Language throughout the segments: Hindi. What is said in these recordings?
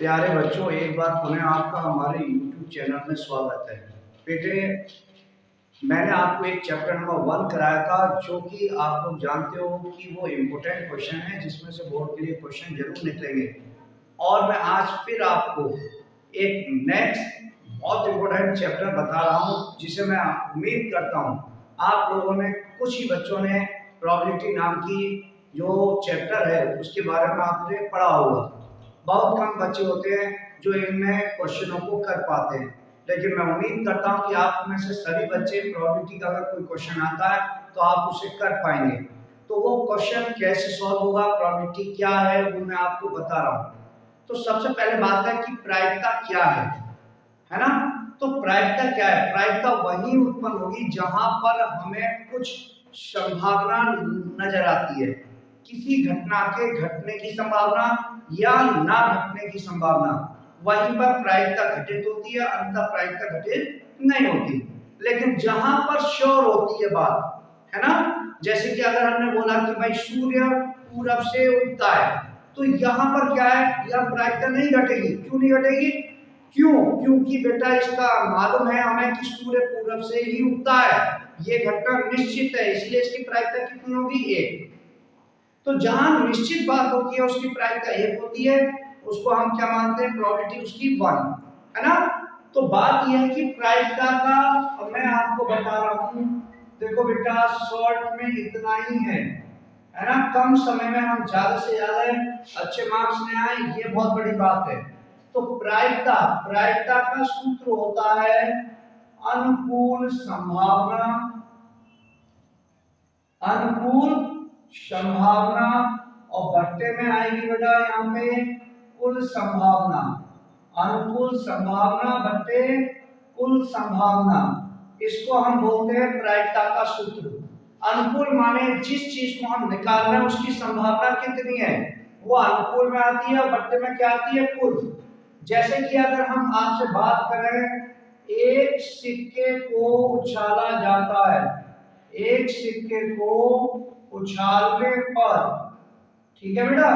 प्यारे बच्चों, एक बार पुनः आपका हमारे YouTube चैनल में स्वागत है। बेटे, मैंने आपको एक चैप्टर नंबर 1 कराया था, जो कि आप लोग जानते हो कि वो इम्पोर्टेंट क्वेश्चन है, जिसमें से बोर्ड के लिए क्वेश्चन जरूर निकलेंगे। और मैं आज फिर आपको एक नेक्स्ट बहुत इम्पोर्टेंट चैप्टर बता रहा हूँ, जिसे मैं उम्मीद करता हूँ आप लोगों ने, कुछ ही बच्चों ने प्रोबेबिलिटी नाम की जो चैप्टर है उसके बारे में आपने पढ़ा होगा। बहुत कम बच्चे होते हैं जो इनमें क्वेश्चनों को कर पाते हैं, लेकिन मैं उम्मीद करता हूं कि आप में से सभी बच्चे प्रोबेबिलिटी का अगर कोई क्वेश्चन आता है तो आप उसे कर पाएंगे। तो वो क्वेश्चन कैसे सॉल्व होगा, प्रोबेबिलिटी क्या है, वो मैं आपको बता रहा हूँ। तो सबसे पहले बात है कि प्रायिकता क्या है ना। तो प्रायिकता क्या है? प्रायिकता वही उत्पन्न होगी जहां पर हमें कुछ संभावना नजर आती है, किसी घटना के घटने की संभावना या ना घटने की संभावना, वहीं पर प्रायिकता घटित होती है, अन्यथा प्रायिकता घटित नहीं होती। लेकिन जहां पर श्योर होती है बात, है ना, जैसे कि अगर हमने बोला कि भाई सूर्य पूरब से उगता है, तो यहां पर क्या है, यह प्रायिकता नहीं घटेगी। क्यों नहीं घटेगी? क्यों? क्योंकि बेटा इसका मालूम है हमें कि सूर्य पूरब से ही उगता है, ये घटना निश्चित है, इसलिए इसकी प्रायिकता कितनी होगी? 1। तो जहां निश्चित बात होती है उसकी प्रायिकता 1 होती है, उसको हम क्या मानते हैं? प्रोबेबिलिटी उसकी 1, है ना। तो बात यह है कि प्रायिकता का मैं आपको बता रहा हूं। देखो बेटा, शॉर्ट में इतना ही है ना। कम समय में हम ज्यादा से ज्यादा अच्छे मार्क्स में आए, ये बहुत बड़ी बात है। तो प्रायिकता प्रायिकता का सूत्र होता है अनुकूल संभावना, अनुकूल संभावना, और बट्टे में आएगी बेटा यहाँ पे कुल संभावना। अनुकूल संभावना बट्टे कुल संभावना, इसको हम बोलते हैं प्रायिकता का सूत्र। अनुकूल माने जिस चीज को हम निकाल रहे हैं उसकी संभावना कितनी है, वो अनुकूल में आती है, और बट्टे में क्या आती है? कुल। जैसे कि अगर हम आपसे बात करें, एक सिक्के को उछाला जाता है, एक सिक्के को उछालने पर, ठीक है बेटा,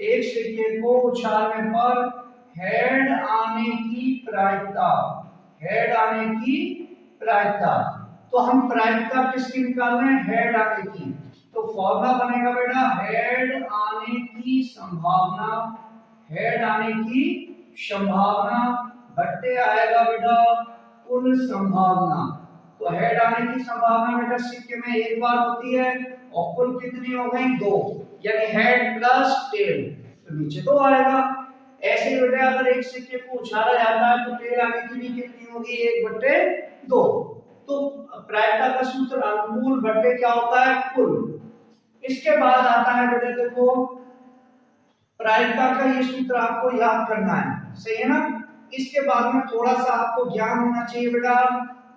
एक सिक्के को उछालने पर हेड आने की प्रायिकता, हेड आने की प्रायिकता। तो हम प्रायिकता किसकी निकाल रहे हैं? हेड आने की। तो फॉर्मूला बनेगा बेटा हेड आने की संभावना, हेड आने की संभावना बट्टे आएगा बेटा कुल संभावना। तो हेड आने की संभावना बेटा सिक्के में एक बार होती है, और कुल कितनी हो गई? 2, यानी हेड प्लस टेल, तो नीचे 2 आएगा। ऐसे बेटा अगर एक सिक्के को उछाला जाता है तो टेल आने की भी कितनी होगी? 1/2। तो प्रायिकता का सूत्र अनुकूल बट्टे क्या होता है? कुल। इसके बाद आता है बेटा, देखो प्रायिकता का ये सूत्र आपको याद करना है, सही है ना। इसके बाद में थोड़ा सा आपको ज्ञान होना चाहिए बेटा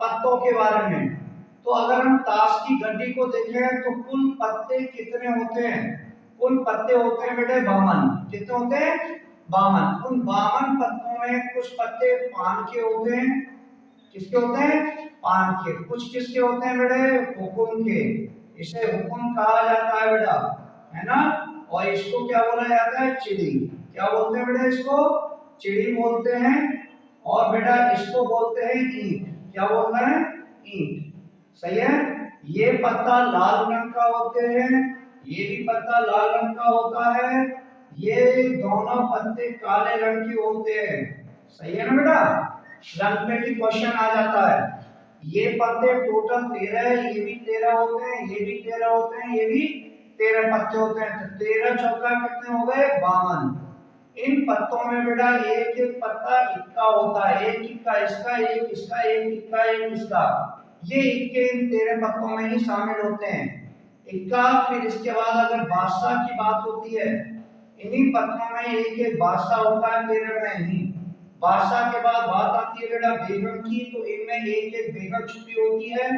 पत्तों के बारे में। तो अगर हम ताश की गड्डी को देखें तो कुल पत्ते कितने होते हैं? कुल पत्ते होते हैं बेटे 52। कितने होते हैं? 52। उन 52 पत्तों में कुछ पत्ते पान के होते हैं। किसके होते हैं? पान के। कुछ किसके होते हैं बेटे? हुकुम के। इसे हुकुम कहा जाता है बेटा, है ना। और इसको क्या बोला जाता है? चिड़ी। क्या बोलते हैं बेटा इसको? चिड़ी बोलते हैं। और बेटा इसको बोलते हैं ईंट। क्या बोलते हैं? ईंट। सही है। ये पत्ता लाल रंग का होते हैं, ये भी पत्ता लाल रंग का होता है, ये दोनों पत्ते काले रंग के होते हैं। सही है ना बेटा। रंग में भी क्वेश्चन आ जाता है। ये पत्ते टोटल 13 है, ये भी 13 होते हैं, ये भी 13 होते हैं, ये भी 13 पत्ते होते हैं। तो 13 चौका कितने हो गए? 52। इन पत्तों में बेटा एक एक पत्ता इक्का होता है, एक इक्का इसका, एक इसका, एक इक्का, एक इसका। ये इक्के इन 13 पत्तों में ही शामिल होते हैं, इक्का। फिर इसके बाद अगर बादशाह की बात होती है, इन्हीं पत्तों में एक एक बादशाह होता है 13 में ही। बादशाह के बाद बात आती है बेटा बेगम की, तो इनमें एक एक बेगम छुपी होती है।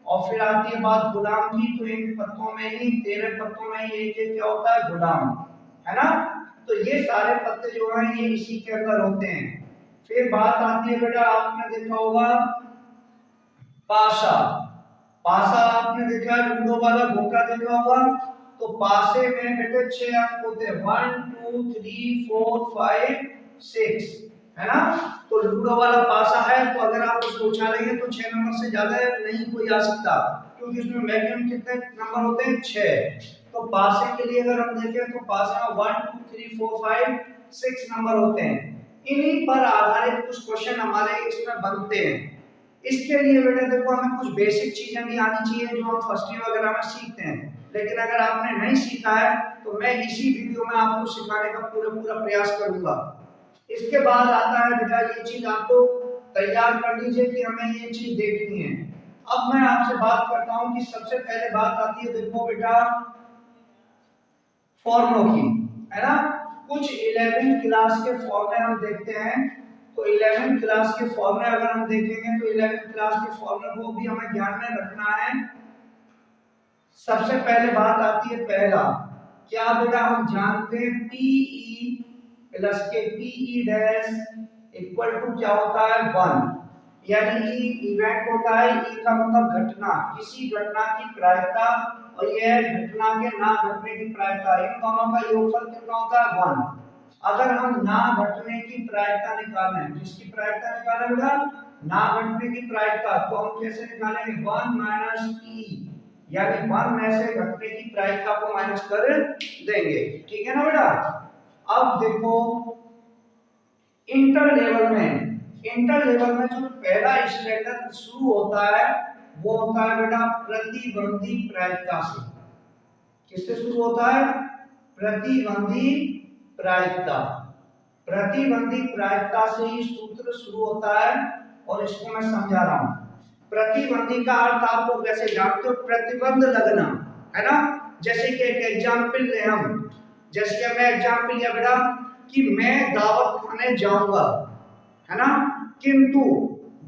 और फिर आती है बात गुलाम की, तो इन पत्तों में ही 13 पत्तों में ही एक एक क्या होता है? गुलाम, है ना। तो ये सारे पत्ते जो हैं ये इसी के अंदर होते हैं। फिर बात आती है बेटा, आपने देखा होगा पासा। पासा आपने देखा है, लूडो वाला गोटा देखा होगा। तो पासे में बेटे 6 अंक होते हैं, 1 2 3 4 5 6 है ना। तो लूडो वाला पासा है, तो अगर आप उसको उछालेंगे तो 6 नंबर से ज्यादा नहीं कोई आ सकता, क्योंकि उसमें मैक्सिमम कितने नंबर होते हैं 6। तो पासे के लिए अगर हम देखें तो पासे में 1 2 3 4 5 6 नंबर होते हैं। इन्हीं पर आधारित कुछ क्वेश्चन हमारे इसमें बनते हैं। इसके लिए बेटा देखो हमें कुछ बेसिक चीजें भी आनी चाहिए जो हम फर्स्ट ईयर वगैरह में सीखते हैं, लेकिन अगर आपने नहीं सीखा है तो मैं इसी वीडियो में आपको सिखाने का पूरा प्रयास करूंगा। इसके बाद आता है बेटा ये चीज आपको तैयार कर लीजिए कि हमें ये चीज देखनी है। अब मैं आपसे बात करता हूं कि सबसे पहले बात आती है देखो बेटा फॉर्मूलों की, है ना। कुछ 11वीं क्लास के फॉर्मूले हम देखते हैं। तो 11वीं क्लास के फॉर्मूले अगर हम देखेंगे तो 11वीं क्लास के फॉर्मूले को भी हमें ध्यान में रखना है। सबसे पहले बात आती है पहला, क्या बेटा हम जानते हैं PE प्लस के PE डैश इक्वल टू क्या होता है 1, यानी E इवेंट होता है। E का मतलब घटना, किसी घटना की प्रायिकता, और यह घटना के ना घटने की प्रायिकता, इन दोनों का योगफल कितना होता है 1। अगर हम ना घटने की प्रायिकता निकालें, किसकी प्रायिकता निकालें बेटा, ना घटने की प्रायिकता, तो हम कैसे निकालेंगे 1 माइनस E, यानी 1 में से घटने की प्रायिकता को माइनस कर देंगे, ठीक है ना बेटा। अब देखो इंटर लेवल में जो पहला स्टैंडर्ड शुरू होता है वो होता है बेटा प्रतिबंधी प्रायिकता से। किससे शुरू होता है, प्रतिबंधी प्रायिकता। प्रतिबंधी प्रायिकता से ही सूत्र शुरू होता है, और इसको मैं समझा रहा हूं। प्रतिबंधी का अर्थ आपको कैसे जानते हो, प्रतिबंध लगना, है ना। जैसे कि एक एग्जांपल ले हम, जैसे कि हमने एग्जांपल लिया बेटा कि मैं दावत खाने जाऊंगा, है ना, किंतु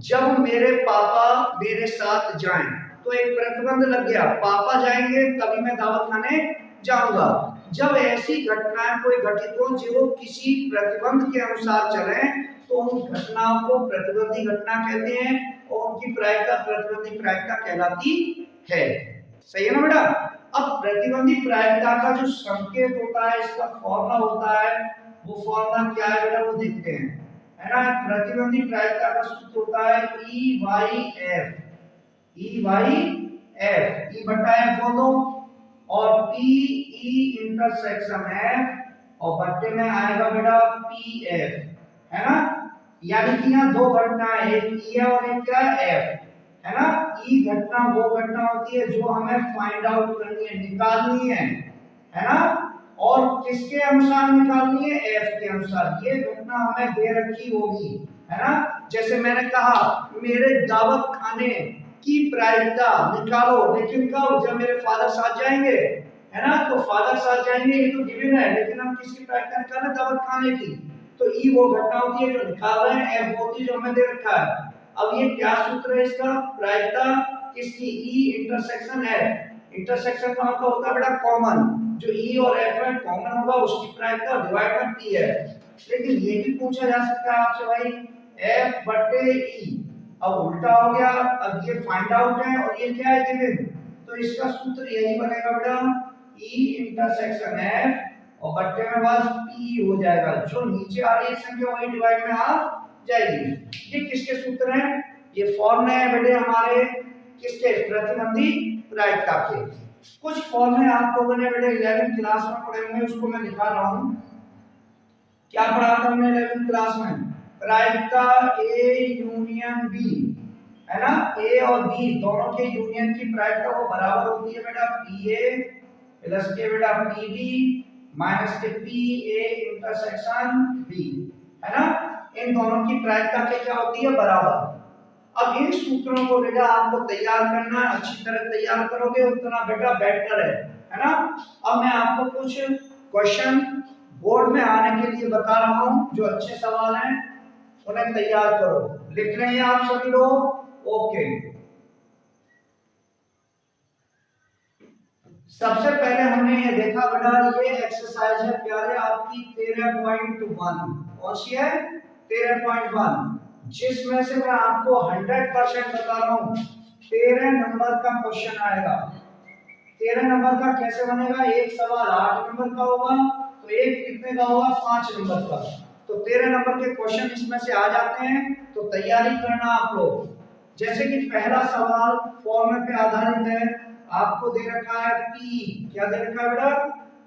जब मेरे पापा मेरे साथ जाएं, तो एक प्रतिबंध लग गया, पापा जाएंगे तभी मैं दावत खाने जाऊंगा। जब ऐसी घटनाएं कोई घटित हो जो किसी प्रतिबंध के अनुसार चले, तो उन घटनाओं को प्रतिबंधी घटना कहते हैं, और उनकी प्रायिकता प्रतिबंधी प्रायिकता कहलाती है। सही है ना बेटा। अब प्रतिबंधी प्रायिकता का जो संकेत होता है, इसका फॉर्मूला होता है, वो फॉर्मूला क्या है बेटा वो देखते हैं, है ना। प्रतिबंधी प्रायिकता का सूत्र होता है E/F, E/F, E बटा F हो दो, और PE इंटरसेक्शन F, और बट्टे में आएगा बेटा PF, है ना। यानी कि यहाँ दो घटनाएं, एक E है और एक क्या है F, है ना। E घटना वो घटना होती है जो हमें फाइंड आउट करनी है, निकालनी है ना। और किसके अनुसार निकालनी है, F के अनुसार। ये घटना हमें दे रखी होगी, है ना। जैसे मैंने कहा मेरे दावत खाने की प्रायिकता निकालो, लेकिन कब, जब मेरे फादर साथ जाएंगे, है ना। तो फादर साथ जाएंगे ये तो गिवन है, लेकिन हम किसकी प्रायिकता निकालें, दावत खाने की। तो E वो घटना होती है जो निकाल रहे हैं, F होती है जो हमें दे रखा है। अब ये क्या सूत्र है इसका, प्रायिकता किसकी, E इंटरसेक्शन F। इंटरसेक्शन का मतलब होता है बेटा कॉमन, जो E और F में कॉमन होगा उसकी प्रायिकता डिवाइड बाय P है। लेकिन ये भी पूछा जा सकता है आपसे भाई F बटे E, अब उल्टा हो गया, अब ये फाइंड आउट है और ये क्या है गिवन, तो इसका सूत्र यही बनेगा बेटा E इंटरसेक्शन F, और बट्टे में बस P हो जाएगा, जो नीचे आ रही है संख्या वही डिवाइड में आ जाएगी। ये किसके सूत्र हैं, ये फॉर्मूले हैं बेटे हमारे किसके, प्रतिबंधी प्रायिकता के। कुछ फॉर्मूले आप लोगों ने बेटे 11वीं क्लास में पढ़े होंगे, उसको मैं दिखा रहा हूं। क्या पढ़ा था हमने 11वीं क्लास में, प्रायिकता A यूनियन B, है ना। A और B दोनों के यूनियन की प्रायिकता वो बराबर होती है बेटा PA प्लस के बेटा PB माइनस के PA इंटरसेक्शन B, है ना। इन दोनों की प्रायिकता क्या होती है, बराबर। अब इन सूत्रों को बेटा आपको तैयार करना है, अच्छी तरह तैयार करोगे उतना बेटा बेटर है ना। अब मैं आपको कुछ क्वेश्चन बोर्ड में आने के लिए बता रहा हूं, जो अच्छे सवाल हैं उन्हें तैयार करो। लिख रहे हैं आप सभी लोग, ओके। सबसे पहले हमने ये देखा बेटा, ये एक्सरसाइज है प्यारे आपकी 13.1, कौन सी है 13.1, जिसमें से मैं आपको 100% बता रहा हूं 13 नंबर का क्वेश्चन आएगा। 13 नंबर का कैसे बनेगा, एक सवाल 8 नंबर का होगा, तो एक कितने का होगा 5 नंबर का। तो 13 नंबर के क्वेश्चन इसमें से आ जाते हैं, तो तैयारी करना आप लोग। जैसे कि पहला सवाल फॉर्मूले पे आधारित है, आपको दे रखा है P, क्या दे रखा है बेटा,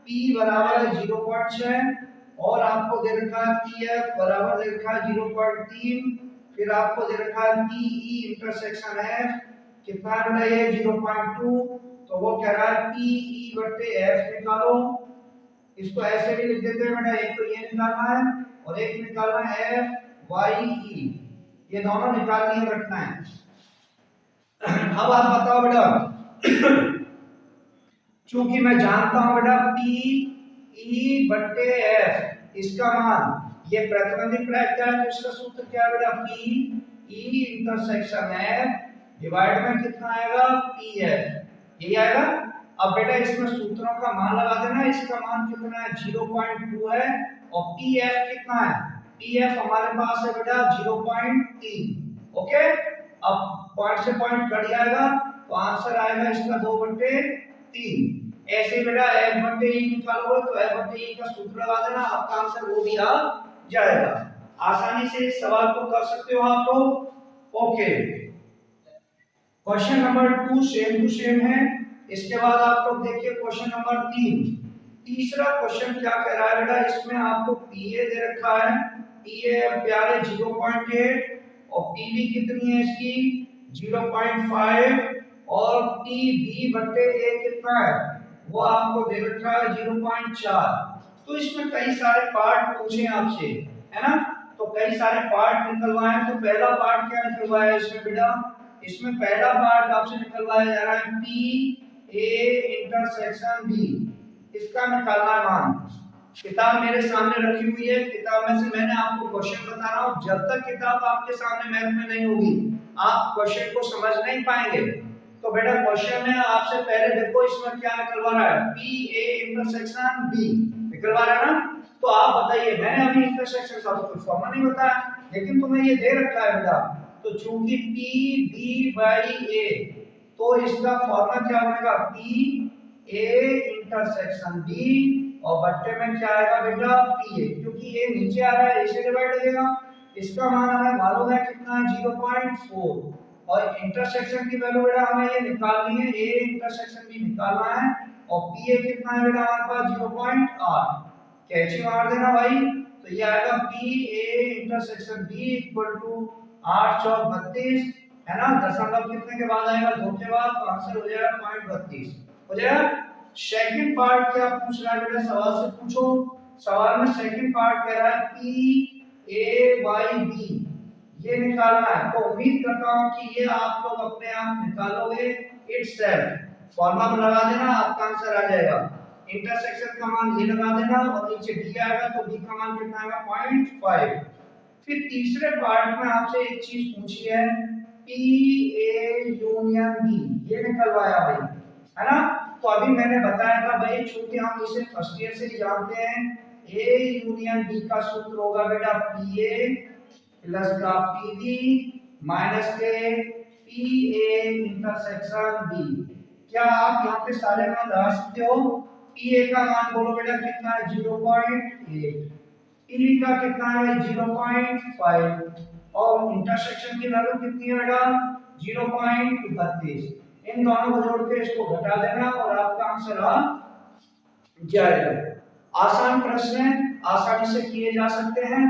P बराबर है 0.6 और आपको दे रखा है PF बराबर दे रखा है 0.3, फिर आपको दे रखा है PE इंटरसेक्शन F कितना है बेटा ये 0.2, तो वो कह रहा है PE बटे F निकालो। इसको ऐसे भी लिख देते हैं बेटा, एक तो ये निकालना है और एक निकालना है FYE, ये दोनों निकालनी है रखना है। अब आप बताओ बेटा, चूंकि मैं जानता हूं बेटा PE बटे F इसका मान, ये प्रतिबंधित प्रायिकता है, तो इसका सूत्र क्या है बेटा, PE इंटरसेक्शन F डिवाइड में कितना आएगा PF, यही आएगा। अब बेटा इसमें सूत्रों का मान लगा देना, इसका मान कितना है 0.2 है और PF कितना है, PF हमारे पास है बेटा 0.3। ओके, अब पॉइंट से पॉइंट कट जाएगा तो आंसर आएगा इसका 2/3। ऐसे बेटा F बटे E निकालोगे तो F बटे E का सूत्र लगा देना, आपका आंसर वो भी आ जाएगा। आसानी से इस सवाल को कर सकते हो आप लोग। Okay, question number 2 same to same है। इसके बाद आप लोग देखिए क्वेश्चन नंबर 3। तीसरा क्वेश्चन क्या कह रहा है बेटा, इसमें आपको PA दे रखा है, PA प्यारे 0.8 और PB कितनी है इसकी 0.5 और PB बटे A कितना है वो आपको दे रखा है 0.4। तो इसमें कई सारे पार्ट पूछे आपसे, है ना, तो कई सारे पार्ट निकलवाए। तो पहला पार्ट क्या निकलवाया है इसमें बेटा, इसमें पहला पार्ट आपसे निकलवाया जा रहा है PA इंटरसेक्शन B, इसका निकालना है मान। किताब मेरे सामने रखी हुई है, किताब में से मैंने आपको क्वेश्चन बता रहा हूं, जब तक किताब आपके सामने मैथ में नहीं होगी आप क्वेश्चन को समझ नहीं पाएंगे। तो बेटा क्वेश्चन में आपसे पहले देखो इसमें क्या निकलवा रहा है, PA इंटरसेक्शन B निकलवा रहा है ना। तो आप बताइए, मैंने अभी इंटरसेक्शन का तो कुछ फॉर्मूला नहीं बताया, लेकिन तुम्हें ये दे रखा है बेटा, तो चूंकि PB/A तो इसका फॉर्मूला क्या बनेगा, PA इंटरसेक्शन B और बट्टे में क्या आएगा बेटा PA, क्योंकि A नीचे आ रहा है, इसे डिवाइड लगेगा। इसका मान हमें मालूम है कितना है 0.4 और इंटरसेक्शन की वैल्यू बेटा हमें ये निकालनी है, A इंटरसेक्शन B निकालना है और PA कितना है बेटा हमारे पास 0.8, कैची मार देना भाई, तो ये आएगा PA intersection B equal to 8 चौक 32, है ना, दशमलव कितने के बाद आएगा 2 के बाद, तो आंसर हो जाएगा 0.32 हो जाएगा। सेकंड पार्ट क्या पूछ रहा है बेटा, सवाल से पूछो। सवाल में सेकंड पार्ट कह रहा है PA/B ये निकालना है, तो उम्मीद करता हूं कि ये आप लोग अपने आप निकालोगे इटसेल्फ। फॉर्मूला लगा देना, आपका आंसर आ जाएगा। इंटरसेक्शन का मान ये लगा देना और नीचे B आएगा, तो B का मान कितना आएगा 0.5। फिर तीसरे पार्ट में आपसे एक चीज पूछी है, PA यूनियन B ये निकलवाया भाई, है ना। तो अभी मैंने बताया था भाई, चूंकि हम इसे फर्स्ट ईयर से ही जानते हैं, A यूनियन B का सूत्र होगा बेटा PA प्लस का PB माइनस के PA इंटरसेक्शन B। क्या आप यहाँ पे सारे मान लगा सकते हो? PA का मान बोलो बेटा कितना है 0.8, PB का कितना है 0.5 और इंटरसेक्शन की वैल्यू कितनी है बेटा 0.32। इन दोनों को जोड़ के इसको घटा देना और आपका आंसर आ जाएगा। आसान प्रश्न है, आसानी से किए जा सकते हैं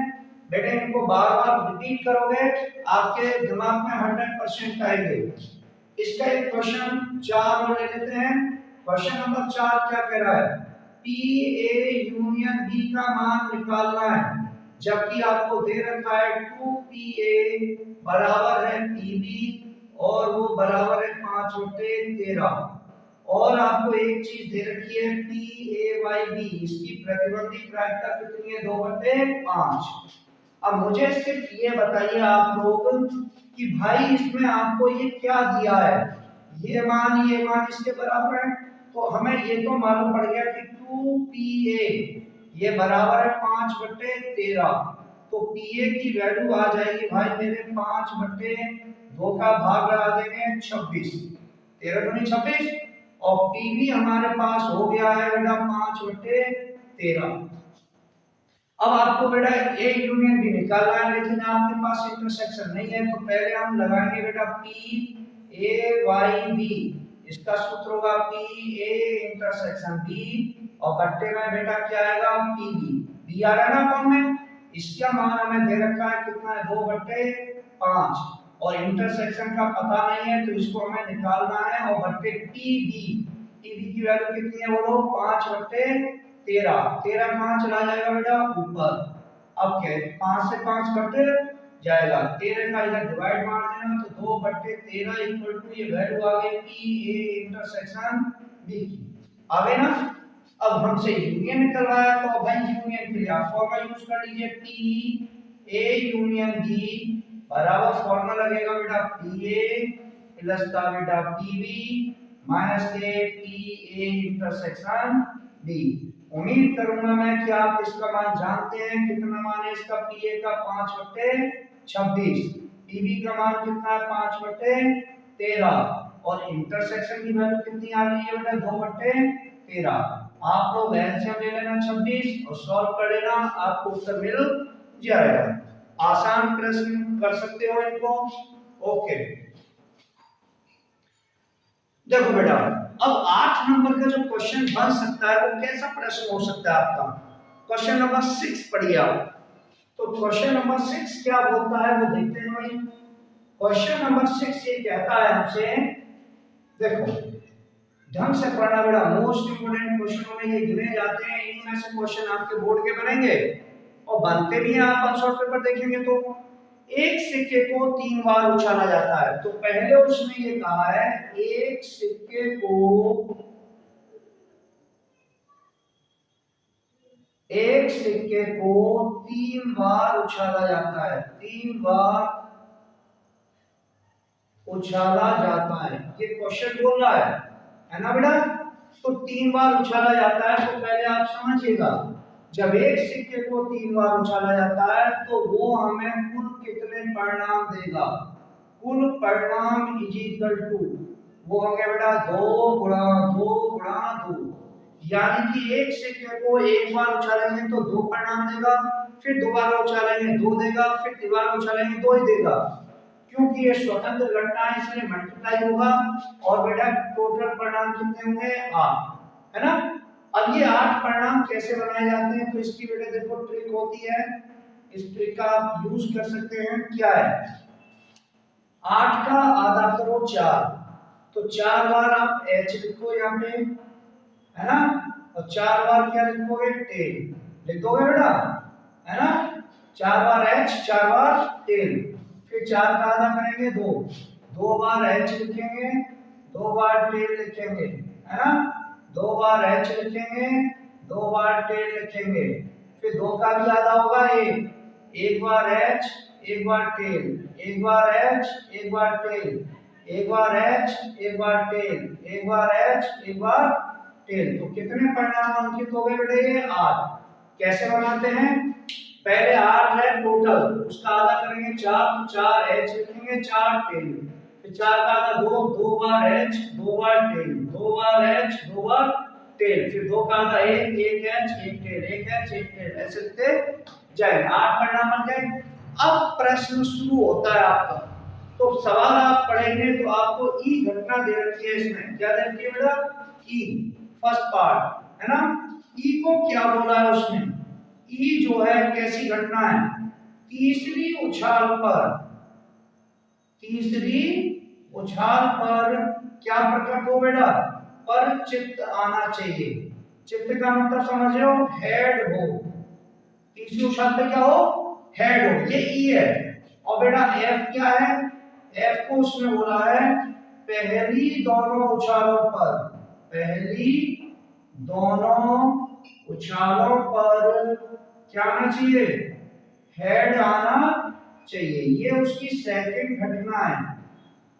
बेटे, इनको बार बार रिपीट करोगे आपके दिमाग में 100% आएंगे। इसका एक क्वेश्चन 4 और ले लेते हैं। क्वेश्चन नंबर 4 क्या कह रहा है, PA यूनियन B का मान निकालना है, जबकि आपको दे रखा है 2PA बराबर है PB और वो बराबर है 5/13 और आपको एक चीज दे रखी है PA/B, इसकी प्रतिबंधी प्रायिकता कितनी है 2/5। अब मुझे सिर्फ ये बताइए आप लोग कि भाई इसमें आपको ये क्या दिया है, ये मान इसके बराबर है, तो हमें ये तो मालूम पड़ गया कि 2PA ये बराबर है 5/13, तो PA की वैल्यू आ जाएगी भाई मेरे 5/2 का भाग लगा देंगे 26, 13 दूनी 26 और PB हमारे पास हो गया है बेटा 5/13। अब आपको बेटा ए यूनियन बी निकालना है, लेकिन आपके पास इंटरसेक्शन नहीं है, तो पहले हम लगाएंगे बेटा पी ए वाई बी। इसका सूत्र होगा पी ए इंटरसेक्शन बी, और बट्टे में बेटा क्या आएगा पी बी। बी आ रहा है ना फॉर्म में, इसका मान हमें दे रखा है कितना है 2/5, और इंटरसेक्शन का पता नहीं है तो इसको हमें निकालना है, और बट्टे पी बी की वैल्यू कितनी है बोलो 5/13। 13 कहाँ चला जाएगा बेटा ऊपर, अब क्या 5 से 5 कट जाएगा, 13 का इधर डिवाइड मार देना तो 2/13 इक्वल टू ये वैल्यू आ गई पी ए इंटरसेक्शन बी की। आ गई ना। अब हमसे यूनियन निकलवाया तो भाई यूनियन के लिए आप फॉर्मूला यूज कर लीजिए, पी ए यूनियन बी बराबर फॉर्मूला लगेगा बेटा पी ए प्लस का बेटा पी बी माइनस के पी ए इंटरसेक्शन बी। उम्मीद करूंगा मैं कि आप इसका मान जानते हैं, कितना मान है इसका पी ए का 5/26, पी बी का मान कितना है 5/13, और इंटरसेक्शन की वैल्यू कितनी आ रही है बेटा 2/13। आप लोग एलसीएम ले लेना 26 और सॉल्व कर लेना, आपको उत्तर मिल जाएगा। आसान प्रश्न कर सकते हो इनको। ओके देखो बेटा, अब 8 नंबर का जो क्वेश्चन बन सकता है वो कैसा प्रश्न हो सकता है आपका। क्वेश्चन नंबर 6 पढ़िए आप। तो क्वेश्चन नंबर 6 क्या बोलता है वो देखते हैं भाई। क्वेश्चन नंबर 6 ये कहता है हमसे, देखो ढंग से पढ़ना बेटा, मोस्ट इंपोर्टेंट क्वेश्चनों में ये गिने जाते हैं, इन्हीं में से क्वेश्चन आपके बोर्ड के बनेंगे और बनते भी हैं। आप आंसर पेपर देखेंगे तो एक सिक्के को 3 बार उछाला जाता है, तो पहले उसने ये कहा है एक सिक्के को 3 बार उछाला जाता है, 3 बार उछाला जाता है, ये क्वेश्चन बोल रहा है ना बेटा। तो 3 बार उछाला जाता है, तो पहले आप समझिएगा, जब एक सिक्के को 3 बार उछाला जाता है तो वो हमें कुल कितने परिणाम देगा। कुल परिणाम इज इक्वल टू वो होंगे बेटा 2 गुणा 2 गुणा 2, यानी कि एक सिक्के को एक बार उछालेंगे तो 2 परिणाम देगा, फिर दोबारा उछालेंगे 2 देगा, फिर दोबारा उछालेंगे 2 ही देगा, क्योंकि ये स्वतंत्र घटना है इसलिए मल्टीप्लाई होगा, और बेटा टोटल परिणाम कितने होंगे 8, है ना। अब ये 8 परिणाम कैसे बनाए जाते हैं, तो इसकी बेटा देखो ट्रिक होती है, इस ट्रिक का आप यूज कर सकते हैं। क्या है 8 का आधा करो 4, तो 4 बार आप h लिखो यहाँ पे, है ना, और 4 बार क्या लिखोगे टेल लिख दोगे बेटा, है ना, 4 बार h 4 बार टेल, फिर 4 का आधा करेंगे 2, 2 बार h लिखेंगे, 2 बार टेल लिखेंगे, है ना, 2 बार h लिखेंगे, 2 बार टेल लिखेंगे, फिर 2 का भी आधा होगा 1, 1 बार h 1 बार टेल, 1 बार h 1 बार टेल, 1 बार h 1 बार टेल, 1 बार h 1 बार टेल। तो कितने परिणाम अंकित हो गए बेटे ये 8। कैसे बनाते हैं, पहले 8 है टोटल, उसका आधा करेंगे 4, तो 4 h लिखेंगे 4 टेल, फिर 4 का आधा 2, 2 बार h 2 बार टेल, 2 बार h 2 बार टेल, फिर 2 का आधा 1, 1 h 1 टेल, 1 h 1 टेल, ऐसे लिखते जाए। 8 परिणाम बन गए। अब प्रश्न शुरू होता है आपका, तो सवाल आप पढ़ेंगे तो आपको ई घटना दे रखी है, इसमें क्या दे रखी है बेटा ई, फर्स्ट पार्ट है ना। ई को क्या बोला है उसने, ई जो है कैसी घटना है, तीसरी उछाल पर क्या प्रकट हो बेटा, पर चित्त आना चाहिए। चित्त का मतलब समझ रहे हो, हेड हो, तीसरी उछाल पे क्या हो, हेड हो, ये ई है। और बेटा एफ क्या है, एफ को उसने बोला है पहली दोनों उछालों पर, पहली दोनों उछालों पर क्या आना चाहिए, हेड आना चाहिए, ये उसकी सेकंड घटना है।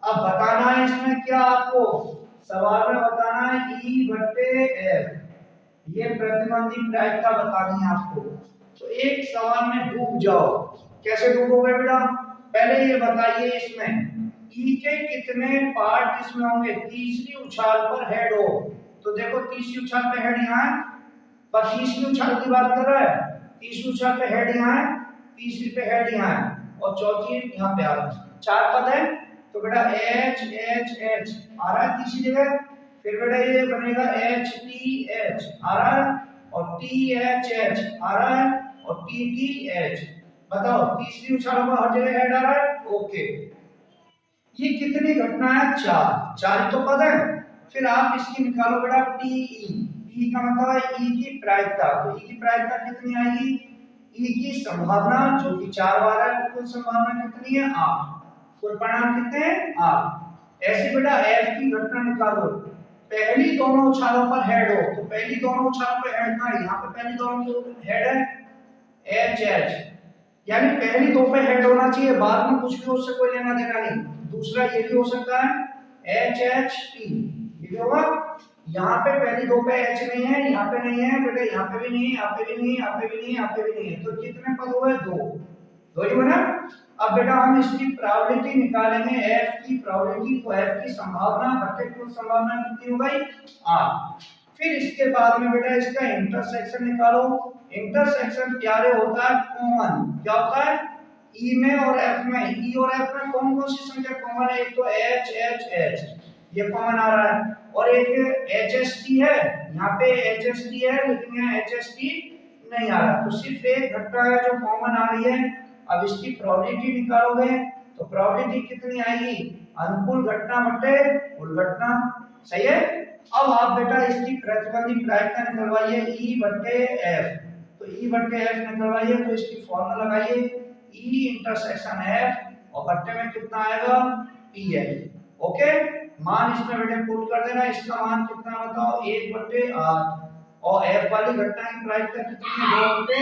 अब बताना है इसमें क्या, आपको सवाल में बताना है ई बट्टे एफ, ये प्रतिबंधी प्रायिकता बतानी है आपको। तो एक सवाल में डूब जाओ, कैसे डूबोगे बेटा, पहले ये बताइए इसमें ई के कितने पार्ट इसमें होंगे, तीसरी उछाल पर हेड हो, तो देखो तीसरी उछाल पे हेड यहाँ है, पर तीसरी उछाल की बात कर रहा है, तीसरी उछाल पे हेड यहाँ है, तीसरी पे हेड यहाँ है और चौथी यहाँ पे आ रहा है। 4 पद है तो बेटा एच एच एच आ रहा है तीसरी जगह, फिर बेटा ये बनेगा एच टी एच आ रहा है और टी एच एच आ रहा है और टी टी एच। बताओ तीसरी उछालों पर हर जगह हेड आ रहा है। ओके, ये कितनी घटना है? 4। 4 तो पद है। फिर आप इसकी निकालो बेटा टी ई का मतलब है ई की प्रायिकता। तो ई की प्रायिकता कितनी आएगी? ई की संभावना जो कि 4 बार है, तो कुल संभावना कितनी है? 8। कुल परिणाम कितने हैं? 8। ऐसे बेटा एफ की घटना निकालो। पहली दोनों उछालों पर हेड हो तो पहली दोनों उछालों पर हेड ना, यहाँ पे पहली दोनों हेड है एच एच, यानी पहली दो पे हेड होना चाहिए, बाद में कुछ भी हो सकता, कोई लेना देना नहीं। दूसरा ये भी हो सकता है एच एच टी, ये भी होगा। यहाँ पे पहली दो पे एच नहीं है, यहाँ पे नहीं है बेटा, यहाँ पे भी नहीं, यहाँ पे भी नहीं, यहाँ पे भी नहीं, यहाँ पे भी नहीं है, तो कितने पद हुए? 2 ही बना। अब बेटा हम इसकी प्रोबेबिलिटी निकालेंगे, एफ की प्रोबेबिलिटी, तो एफ की संभावना बटे कुल संभावना कितनी हो गई? 8। फिर इसके बाद में बेटा इसका इंटरसेक्शन निकालो। इंटरसेक्शन क्या रे होता है? कॉमन। क्या होता है? ई में और एफ में, ई और एफ में कौन कौन सी संख्या कॉमन है? एक तो एच एच एच, ये कॉमन आ रहा है, और एक एच एस टी है, यहाँ पे एच एस टी है लेकिन यहाँ एच एस टी नहीं आ रहा, तो सिर्फ एक घटना है जो कॉमन आ रही है। अब इसकी प्रोबेबिलिटी निकालोगे तो प्रोबेबिलिटी कितनी आएगी? अनुकूल घटना बटे कुल घटना। सही है। अब आप बेटा इसकी प्रतिबंधी प्रायिकता निकलवाइए, ई बटे एफ। तो ई बटे एफ निकलवाइए तो इसकी फॉर्मूला लगाइए, ई इंटरसेक्शन एफ और बट्टे में कितना आएगा? P F. ओके, मान इसमें बेटे पुट कर देना, इसका मान कितना बताओ? 1 बटे 8 और एफ वाली घटना की प्रायिकता कितनी है? 2 बटे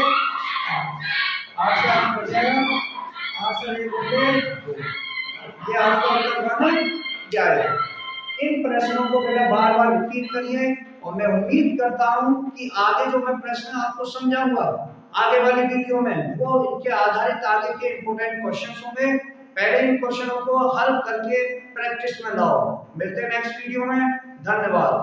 8। 8 से 8 बच जाएगा, 8 से 1 बटे 2। ये आपको अंतर करना क्या है? इन प्रश्नों को बेटा बार बार रिपीट करिए और मैं उम्मीद करता हूं कि आगे जो मैं प्रश्न आपको समझाऊंगा आगे वाली वीडियो में, वो इनके आधारित आगे के इंपॉर्टेंट क्वेश्चंस होंगे। पहले इन क्वेश्चनों को हल करके प्रैक्टिस में लाओ। मिलते हैं नेक्स्ट वीडियो में। धन्यवाद।